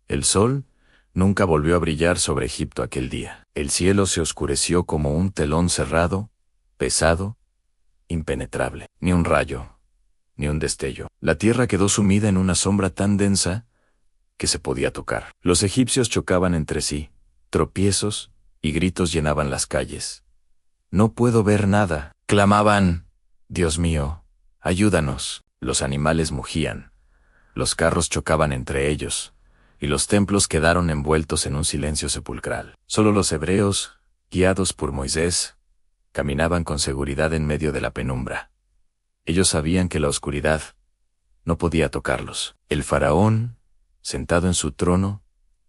El sol nunca volvió a brillar sobre Egipto aquel día. El cielo se oscureció como un telón cerrado, pesado, impenetrable. Ni un rayo, ni un destello. La tierra quedó sumida en una sombra tan densa que se podía tocar. Los egipcios chocaban entre sí, tropiezos y gritos llenaban las calles. «No puedo ver nada», clamaban. «Dios mío, ayúdanos». Los animales mugían, los carros chocaban entre ellos, y los templos quedaron envueltos en un silencio sepulcral. Solo los hebreos, guiados por Moisés, caminaban con seguridad en medio de la penumbra. Ellos sabían que la oscuridad no podía tocarlos. El faraón, sentado en su trono,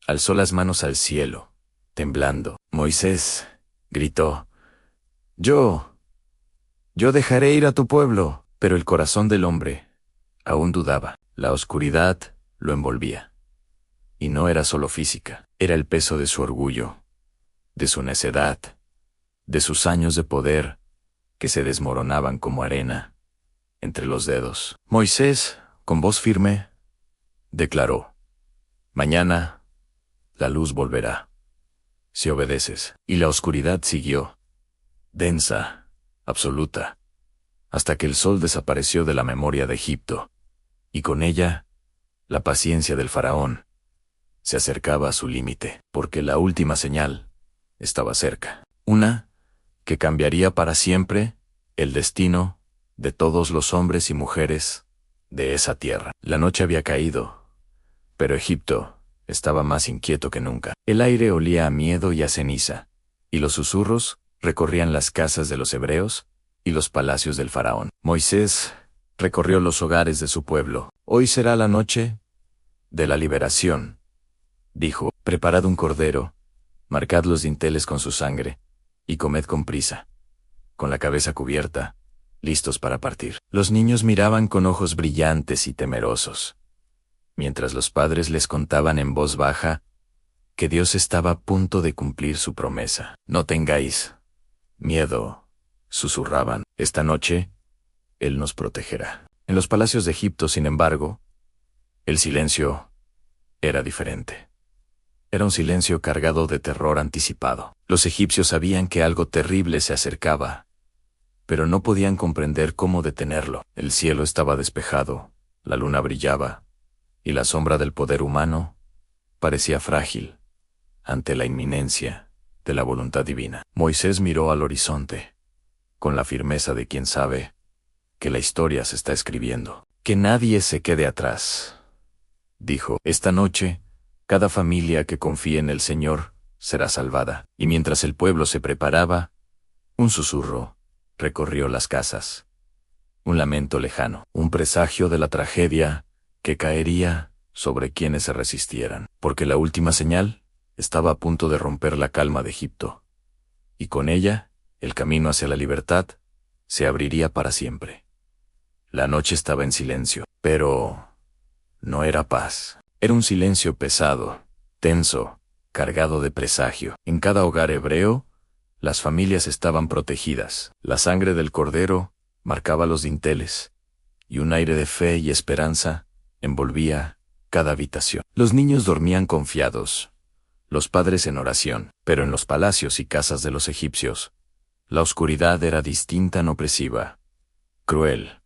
alzó las manos al cielo, temblando. «Moisés», gritó, Yo dejaré ir a tu pueblo». Pero el corazón del hombre aún dudaba. La oscuridad lo envolvía. Y no era solo física, era el peso de su orgullo, de su necedad, de sus años de poder que se desmoronaban como arena entre los dedos. Moisés, con voz firme, declaró: «Mañana la luz volverá, si obedeces». Y la oscuridad siguió, densa, absoluta, hasta que el sol desapareció de la memoria de Egipto, y con ella, la paciencia del faraón se acercaba a su límite, porque la última señal estaba cerca, una que cambiaría para siempre el destino de todos los hombres y mujeres de esa tierra. La noche había caído, pero Egipto estaba más inquieto que nunca. El aire olía a miedo y a ceniza, y los susurros recorrían las casas de los hebreos y los palacios del faraón. Moisés recorrió los hogares de su pueblo. «Hoy será la noche de la liberación», dijo. «Preparad un cordero, marcad los dinteles con su sangre, y comed con prisa, con la cabeza cubierta, listos para partir». Los niños miraban con ojos brillantes y temerosos, mientras los padres les contaban en voz baja que Dios estaba a punto de cumplir su promesa. «No tengáis miedo», susurraban. «Esta noche, Él nos protegerá». En los palacios de Egipto, sin embargo, el silencio era diferente. Era un silencio cargado de terror anticipado. Los egipcios sabían que algo terrible se acercaba, pero no podían comprender cómo detenerlo. El cielo estaba despejado, la luna brillaba, y la sombra del poder humano parecía frágil ante la inminencia de la voluntad divina. Moisés miró al horizonte, con la firmeza de quien sabe que la historia se está escribiendo. «Que nadie se quede atrás», dijo. «Esta noche, cada familia que confíe en el Señor será salvada». Y mientras el pueblo se preparaba, un susurro recorrió las casas. Un lamento lejano, un presagio de la tragedia que caería sobre quienes se resistieran. Porque la última señal estaba a punto de romper la calma de Egipto. Y con ella, el camino hacia la libertad se abriría para siempre. La noche estaba en silencio, pero no era paz. Era un silencio pesado, tenso, cargado de presagio. En cada hogar hebreo, las familias estaban protegidas. La sangre del cordero marcaba los dinteles, y un aire de fe y esperanza envolvía cada habitación. Los niños dormían confiados, los padres en oración, pero en los palacios y casas de los egipcios, la oscuridad era distinta, no opresiva, cruel,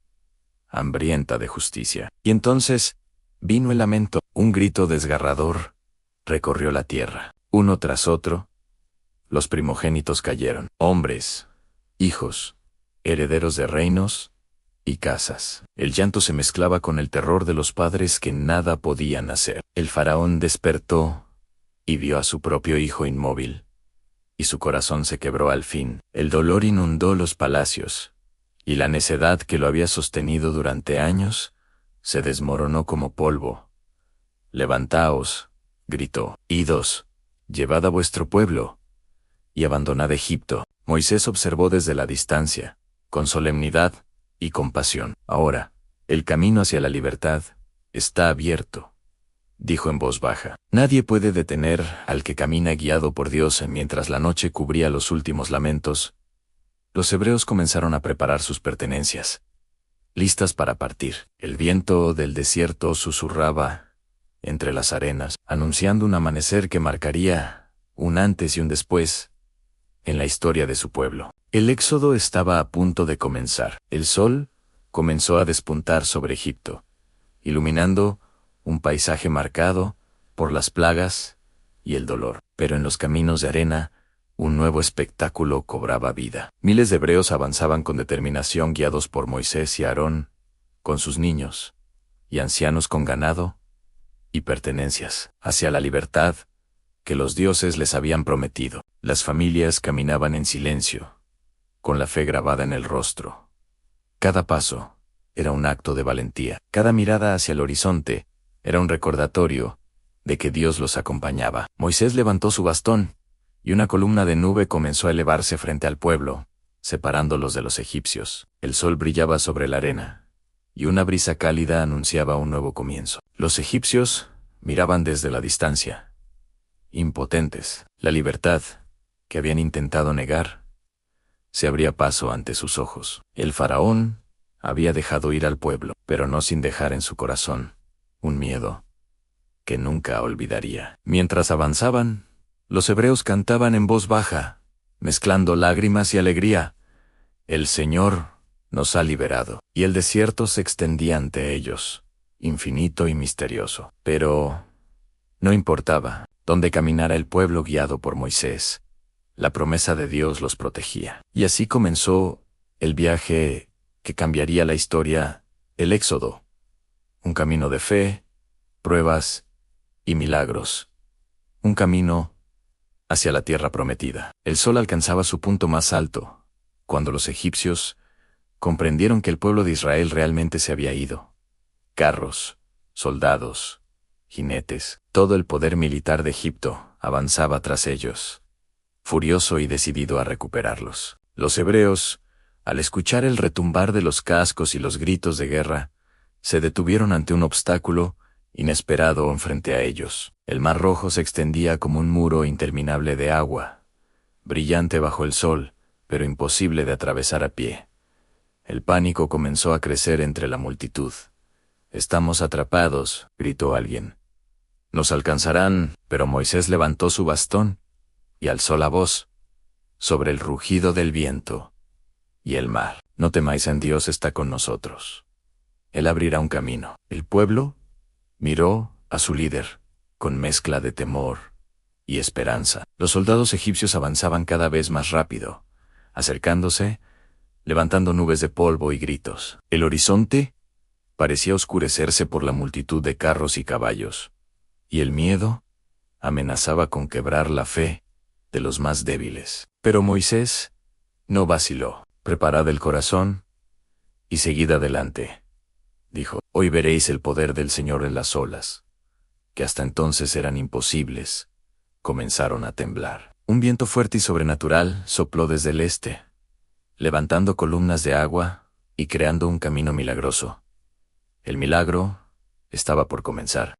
hambrienta de justicia. Y entonces vino el lamento. Un grito desgarrador recorrió la tierra. Uno tras otro, los primogénitos cayeron. Hombres, hijos, herederos de reinos y casas. El llanto se mezclaba con el terror de los padres que nada podían hacer. El faraón despertó y vio a su propio hijo inmóvil, y su corazón se quebró al fin. El dolor inundó los palacios, y la necedad que lo había sostenido durante años se desmoronó como polvo. «Levantaos», gritó, «idos, llevad a vuestro pueblo, y abandonad Egipto». Moisés observó desde la distancia, con solemnidad y compasión. «Ahora, el camino hacia la libertad está abierto», dijo en voz baja. «Nadie puede detener al que camina guiado por Dios». Mientras la noche cubría los últimos lamentos, los hebreos comenzaron a preparar sus pertenencias, listas para partir. El viento del desierto susurraba entre las arenas, anunciando un amanecer que marcaría un antes y un después en la historia de su pueblo. El éxodo estaba a punto de comenzar. El sol comenzó a despuntar sobre Egipto, iluminando un paisaje marcado por las plagas y el dolor. Pero en los caminos de arena, un nuevo espectáculo cobraba vida. Miles de hebreos avanzaban con determinación, guiados por Moisés y Aarón, con sus niños y ancianos con ganado y pertenencias, hacia la libertad que los dioses les habían prometido. Las familias caminaban en silencio, con la fe grabada en el rostro. Cada paso era un acto de valentía. Cada mirada hacia el horizonte era un recordatorio de que Dios los acompañaba. Moisés levantó su bastón, y una columna de nube comenzó a elevarse frente al pueblo, separándolos de los egipcios. El sol brillaba sobre la arena, y una brisa cálida anunciaba un nuevo comienzo. Los egipcios miraban desde la distancia, impotentes. La libertad, que habían intentado negar, se abría paso ante sus ojos. El faraón había dejado ir al pueblo, pero no sin dejar en su corazón un miedo que nunca olvidaría. Mientras avanzaban, los hebreos cantaban en voz baja, mezclando lágrimas y alegría: el Señor nos ha liberado. Y el desierto se extendía ante ellos, infinito y misterioso. Pero no importaba dónde caminara el pueblo guiado por Moisés, la promesa de Dios los protegía. Y así comenzó el viaje que cambiaría la historia, el Éxodo. Un camino de fe, pruebas y milagros. Un camino hacia la tierra prometida. El sol alcanzaba su punto más alto, cuando los egipcios comprendieron que el pueblo de Israel realmente se había ido. Carros, soldados, jinetes, todo el poder militar de Egipto avanzaba tras ellos, furioso y decidido a recuperarlos. Los hebreos, al escuchar el retumbar de los cascos y los gritos de guerra, se detuvieron ante un obstáculo inesperado frente a ellos. El Mar Rojo se extendía como un muro interminable de agua, brillante bajo el sol, pero imposible de atravesar a pie. El pánico comenzó a crecer entre la multitud. «Estamos atrapados», gritó alguien. «Nos alcanzarán», pero Moisés levantó su bastón y alzó la voz sobre el rugido del viento y el mar. «No temáis, en Dios está con nosotros. Él abrirá un camino». El pueblo miró a su líder con mezcla de temor y esperanza. Los soldados egipcios avanzaban cada vez más rápido, acercándose, levantando nubes de polvo y gritos. El horizonte parecía oscurecerse por la multitud de carros y caballos, y el miedo amenazaba con quebrar la fe de los más débiles. Pero Moisés no vaciló. «Preparad el corazón y seguid adelante», dijo. «Hoy veréis el poder del Señor en las olas, que hasta entonces eran imposibles». Comenzaron a temblar. Un viento fuerte y sobrenatural sopló desde el este, levantando columnas de agua y creando un camino milagroso. El milagro estaba por comenzar.